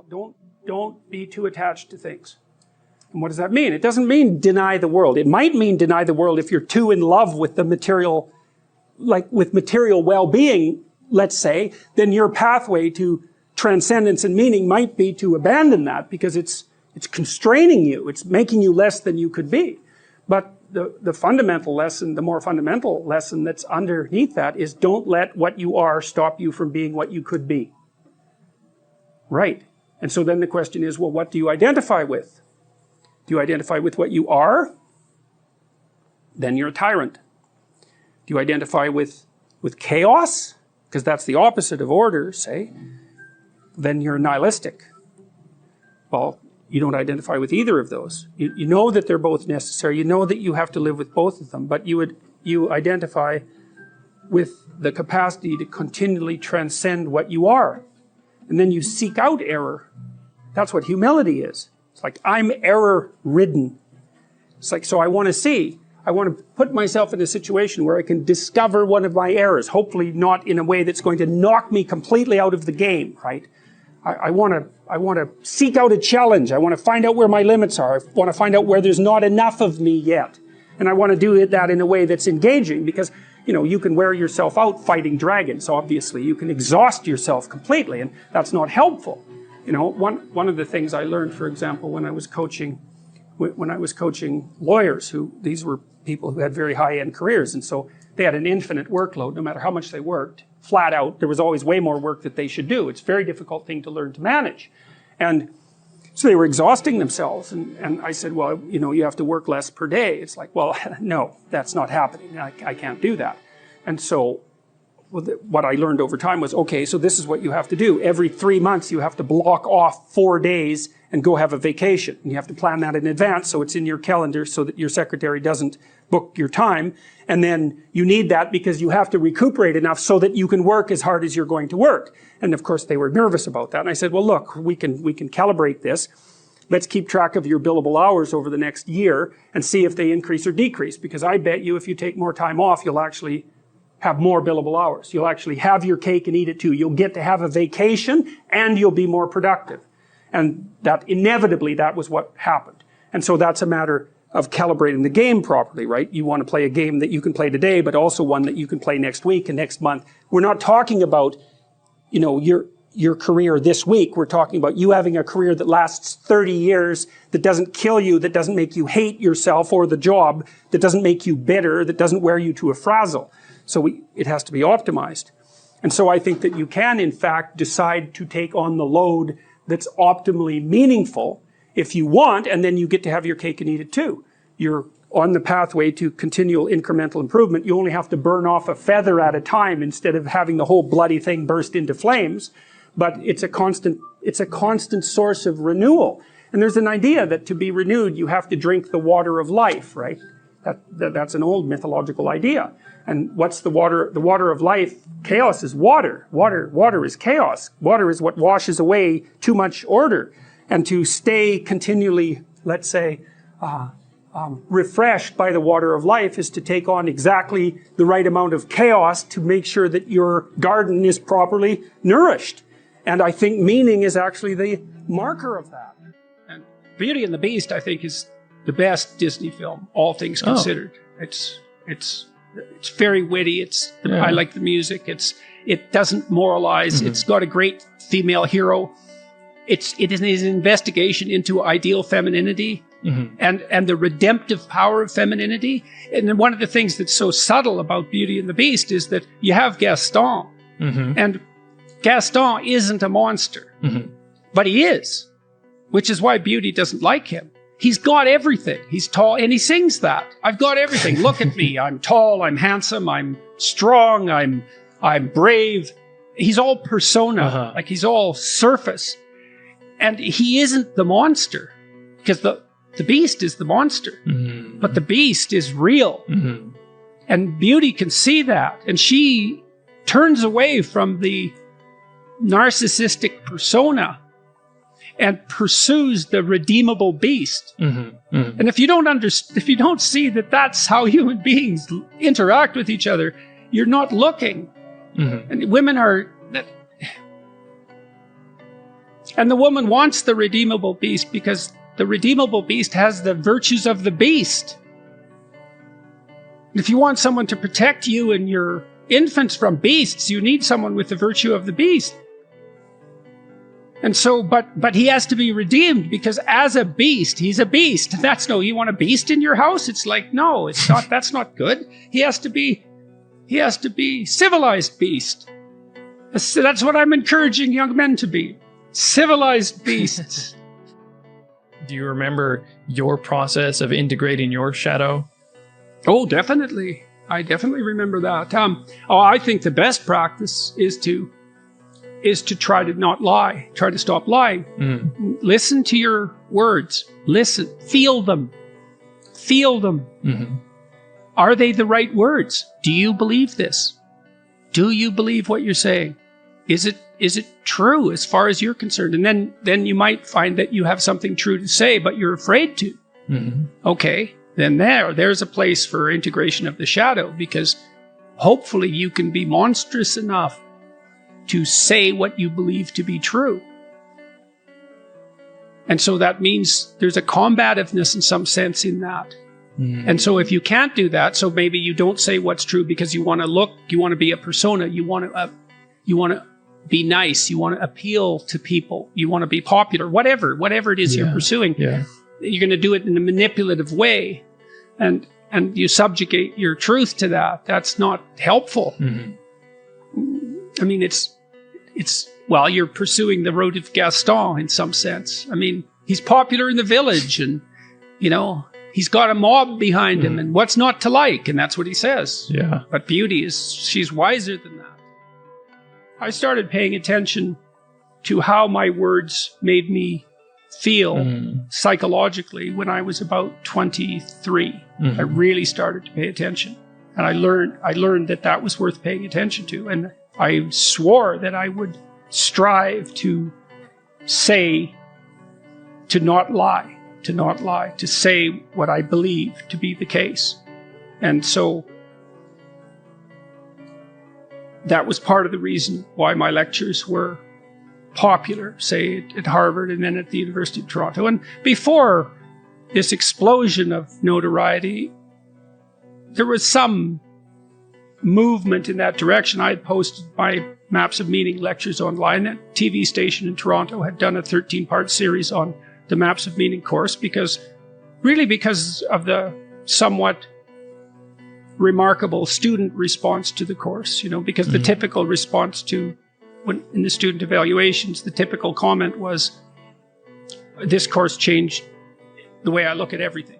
don't be too attached to things. And what does that mean? It doesn't mean deny the world. It might mean deny the world if you're too in love with the material, like with material well-being, let's say, then your pathway to transcendence and meaning might be to abandon that because it's constraining you. It's making you less than you could be. But the fundamental lesson, the more fundamental lesson that's underneath that is don't let what you are stop you from being what you could be. Right. And so then the question is, well, what do you identify with? Do you identify with what you are? Then you're a tyrant. Do you identify with chaos? Because that's the opposite of order, say. Then you're nihilistic. Well, you don't identify with either of those. You know that they're both necessary. You know that you have to live with both of them, but you identify with the capacity to continually transcend what you are. And then you seek out error. That's what humility is. It's like, I'm error-ridden. It's like, so I want to put myself in a situation where I can discover one of my errors, hopefully not in a way that's going to knock me completely out of the game, right? I want to seek out a challenge. I want to find out where my limits are. I want to find out where there's not enough of me yet. And I want to do that in a way that's engaging because, you know, you can wear yourself out fighting dragons, obviously. You can exhaust yourself completely, and that's not helpful. You know, one of the things I learned, for example, when I was coaching lawyers, these were people who had very high-end careers, and so they had an infinite workload. No matter how much they worked, flat out, there was always way more work that they should do. It's a very difficult thing to learn to manage. And so they were exhausting themselves, and I said, well, you know, you have to work less per day. It's like, well, no, that's not happening. I can't do that. And so what I learned over time was, okay, so this is what you have to do. Every 3 months you have to block off 4 days and go have a vacation. And you have to plan that in advance so it's in your calendar so that your secretary doesn't book your time. And then you need that because you have to recuperate enough so that you can work as hard as you're going to work. And of course they were nervous about that. And I said, well, look, we can calibrate this. Let's keep track of your billable hours over the next year and see if they increase or decrease. Because I bet you if you take more time off, you'll actually have more billable hours. You'll actually have your cake and eat it too. You'll get to have a vacation and you'll be more productive. And that inevitably, that was what happened. And so that's a matter of calibrating the game properly, right? You want to play a game that you can play today, but also one that you can play next week and next month. We're not talking about, you know, your career this week. We're talking about you having a career that lasts 30 years, that doesn't kill you, that doesn't make you hate yourself or the job, that doesn't make you bitter, that doesn't wear you to a frazzle. So it has to be optimized. And so I think that you can, in fact, decide to take on the load that's optimally meaningful if you want, and then you get to have your cake and eat it too. You're on the pathway to continual incremental improvement. You only have to burn off a feather at a time instead of having the whole bloody thing burst into flames. But it's a constant source of renewal. And there's an idea that to be renewed, you have to drink the water of life, right? That's an old mythological idea. And what's the water? The water of life, chaos is water. Water is chaos. Water is what washes away too much order. And to stay continually, let's say, refreshed by the water of life is to take on exactly the right amount of chaos to make sure that your garden is properly nourished. And I think meaning is actually the marker of that. And Beauty and the Beast, I think, is the best Disney film, all things considered. It's very witty. I like the music. It doesn't moralize. Mm-hmm. It's got a great female hero. It is an investigation into ideal femininity, mm-hmm. and the redemptive power of femininity. And then one of the things that's so subtle about Beauty and the Beast is that you have Gaston, mm-hmm. and Gaston isn't a monster, mm-hmm. but he is, which is why Beauty doesn't like him. He's got everything. He's tall, and he sings that. I've got everything. Look at me. I'm tall. I'm handsome. I'm strong. I'm brave. He's all persona, like he's all surface. And he isn't the monster, because the beast is the monster, mm-hmm. but the beast is real. Mm-hmm. And Beauty can see that, and she turns away from the narcissistic persona and pursues the redeemable beast. Mm-hmm. Mm-hmm. And if you don't see that that's how human beings interact with each other, you're not looking. Mm-hmm. And women are... And the woman wants the redeemable beast because the redeemable beast has the virtues of the beast. If you want someone to protect you and your infants from beasts, you need someone with the virtue of the beast. And so, but he has to be redeemed because as a beast, he's a beast. That's no, you want a beast in your house? It's like, no, it's not, that's not good. He has to be civilized beast. That's what I'm encouraging young men to be. Civilized beasts. Do you remember your process of integrating your shadow? Oh, definitely. I definitely remember that. I think the best practice is to try to not lie. Try to stop lying. Listen to your words. Listen. Feel them. Feel them. Mm-hmm. Are they the right words? Do you believe this? Do you believe what you're saying? Is it true as far as you're concerned? And then you might find that you have something true to say, but you're afraid to. Mm-hmm. Okay, then there's a place for integration of the shadow, because hopefully you can be monstrous enough to say what you believe to be true. And so that means there's a combativeness in some sense in that. Mm-hmm. And so if you can't do that, so maybe you don't say what's true because you want to be a persona, you want to be nice, you want to appeal to people, you want to be popular, whatever it is you're pursuing. Yeah. You're going to do it in a manipulative way, and you subjugate your truth to that. That's not helpful. Mm-hmm. I mean, well, you're pursuing the road of Gaston in some sense. I mean, he's popular in the village, and he's got a mob behind him, and what's not to like? And that's what he says. Yeah. But beauty she's wiser than that. I started paying attention to how my words made me feel psychologically when I was about 23. Mm-hmm. I really started to pay attention. And I learned that was worth paying attention to. And I swore that I would strive to not lie, to say what I believe to be the case. And so that was part of the reason why my lectures were popular, say at Harvard and then at the University of Toronto. And before this explosion of notoriety, there was some movement in that direction. I had posted my Maps of Meaning lectures online. A TV station in Toronto had done a 13-part series on the Maps of Meaning course because of the somewhat remarkable student response to the course, because the typical response in the student evaluations, the typical comment was, this course changed the way I look at everything.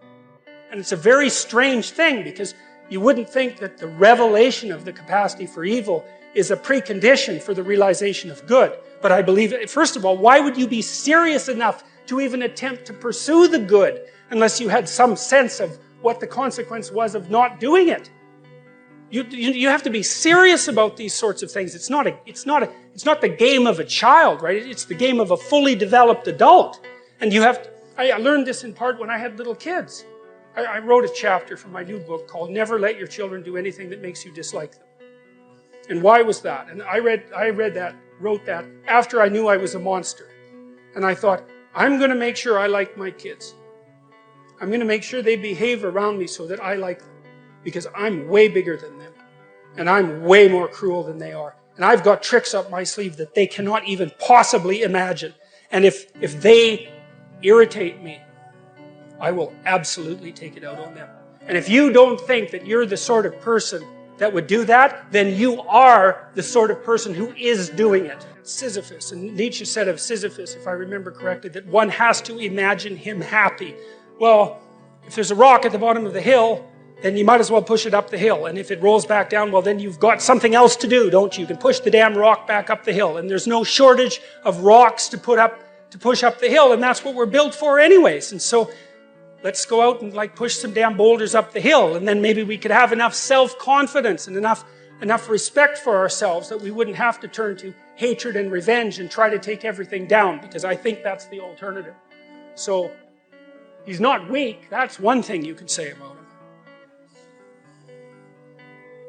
And it's a very strange thing, because you wouldn't think that the revelation of the capacity for evil is a precondition for the realization of good. But I believe, first of all, why would you be serious enough to even attempt to pursue the good unless you had some sense of what the consequence was of not doing it? You have to be serious about these sorts of things. It's not the game of a child, right? It's the game of a fully developed adult. And I learned this in part when I had little kids. I wrote a chapter from my new book called Never Let Your Children Do Anything That Makes You Dislike Them. And why was that? And I wrote that after I knew I was a monster. And I thought, I'm going to make sure I like my kids. I'm going to make sure they behave around me so that I like them. Because I'm way bigger than them. And I'm way more cruel than they are. And I've got tricks up my sleeve that they cannot even possibly imagine. And if they irritate me, I will absolutely take it out on them. And if you don't think that you're the sort of person that would do that, then you are the sort of person who is doing it. Sisyphus, and Nietzsche said of Sisyphus, if I remember correctly, that one has to imagine him happy. Well, if there's a rock at the bottom of the hill, then you might as well push it up the hill. And if it rolls back down, well, then you've got something else to do, don't you? You can push the damn rock back up the hill. And there's no shortage of rocks to push up the hill. And that's what we're built for anyways. And so let's go out and push some damn boulders up the hill. And then maybe we could have enough self-confidence and enough respect for ourselves that we wouldn't have to turn to hatred and revenge and try to take everything down. Because I think that's the alternative. So he's not weak. That's one thing you can say about him.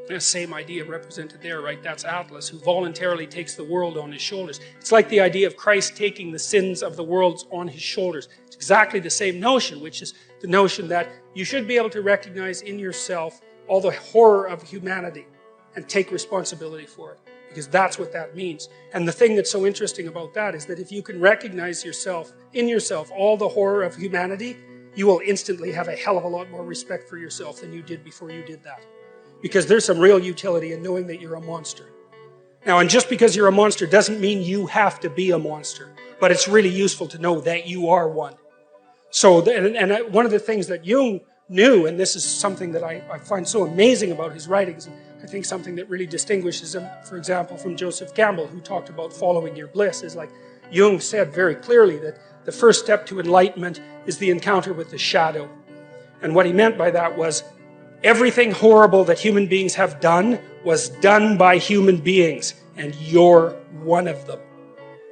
The same idea represented there, right? That's Atlas, who voluntarily takes the world on his shoulders. It's like the idea of Christ taking the sins of the world on his shoulders. It's exactly the same notion, which is the notion that you should be able to recognize in yourself all the horror of humanity and take responsibility for it, because that's what that means. And the thing that's so interesting about that is that if you can recognize in yourself all the horror of humanity, you will instantly have a hell of a lot more respect for yourself than you did before you did that. Because there's some real utility in knowing that you're a monster. Now, and just because you're a monster doesn't mean you have to be a monster, but it's really useful to know that you are one. So, and one of the things that Jung knew, and this is something that I find so amazing about his writings, and I think something that really distinguishes him, for example, from Joseph Campbell, who talked about following your bliss, is like Jung said very clearly that the first step to enlightenment is the encounter with the shadow. And what he meant by that was, everything horrible that human beings have done was done by human beings, and you're one of them.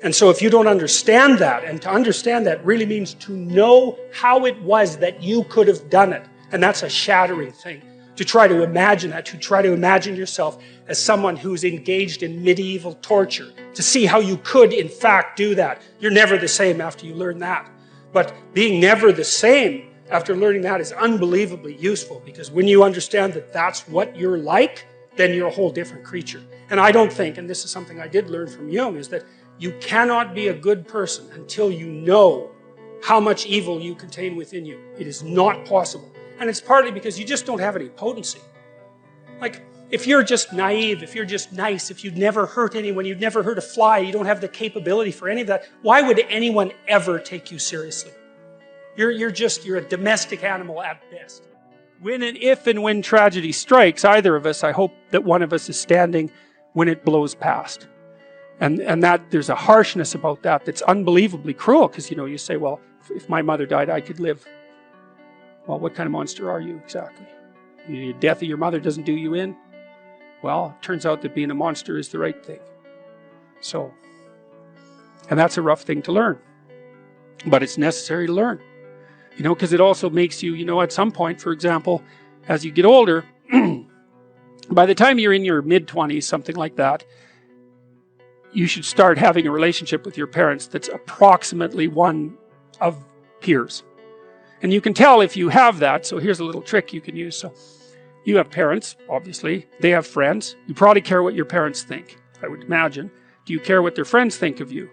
And so if you don't understand that, and to understand that really means to know how it was that you could have done it. And that's a shattering thing. To try to imagine that, to try to imagine yourself as someone who's engaged in medieval torture, to see how you could in fact do that. You're never the same after you learn that. But being never the same after learning that is unbelievably useful, because when you understand that that's what you're like, then you're a whole different creature. And I don't think, and this is something I did learn from Jung, is that you cannot be a good person until you know how much evil you contain within you. It is not possible. And it's partly because you just don't have any potency. Like, if you're just naive, if you're just nice, if you'd never hurt anyone, you'd never hurt a fly, you don't have the capability for any of that, why would anyone ever take you seriously? You're a domestic animal at best. If and when tragedy strikes either of us, I hope that one of us is standing when it blows past. And that there's a harshness about that that's unbelievably cruel, because you say, well, if my mother died, I could live. Well, what kind of monster are you exactly? The death of your mother doesn't do you in? Well, it turns out that being a monster is the right thing. So, and that's a rough thing to learn. But it's necessary to learn. Because it also makes you, at some point, for example, as you get older, by the time you're in your mid-20s, something like that, you should start having a relationship with your parents that's approximately one of peers. And you can tell if you have that, so here's a little trick you can use. So you have parents, obviously. They have friends. You probably care what your parents think, I would imagine. Do you care what their friends think of you?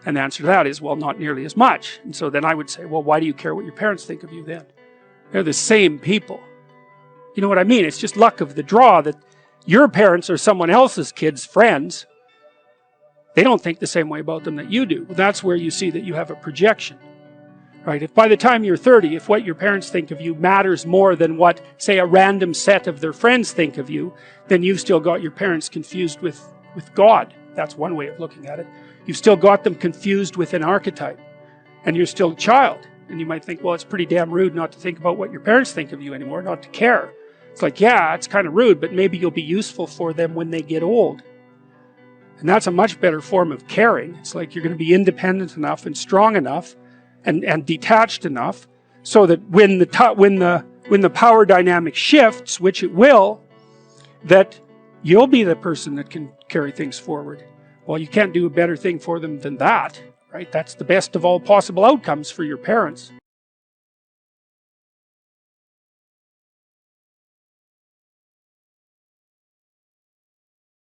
And the answer to that is, well, not nearly as much. And so then I would say, well, why do you care what your parents think of you then? They're the same people. You know what I mean? It's just luck of the draw that your parents are someone else's kids' friends. They don't think the same way about them that you do. Well, that's where you see that you have a projection. Right? If by the time you're 30, if what your parents think of you matters more than what, say, a random set of their friends think of you, then you've still got your parents confused with God. That's one way of looking at it. You've still got them confused with an archetype. And you're still a child. And you might think, well, it's pretty damn rude not to think about what your parents think of you anymore, not to care. It's like, yeah, it's kind of rude, but maybe you'll be useful for them when they get old. And that's a much better form of caring. It's like you're going to be independent enough and strong enough and detached enough so that when the power dynamic shifts, which it will, that you'll be the person that can carry things forward. Well, you can't do a better thing for them than that, right? That's the best of all possible outcomes for your parents.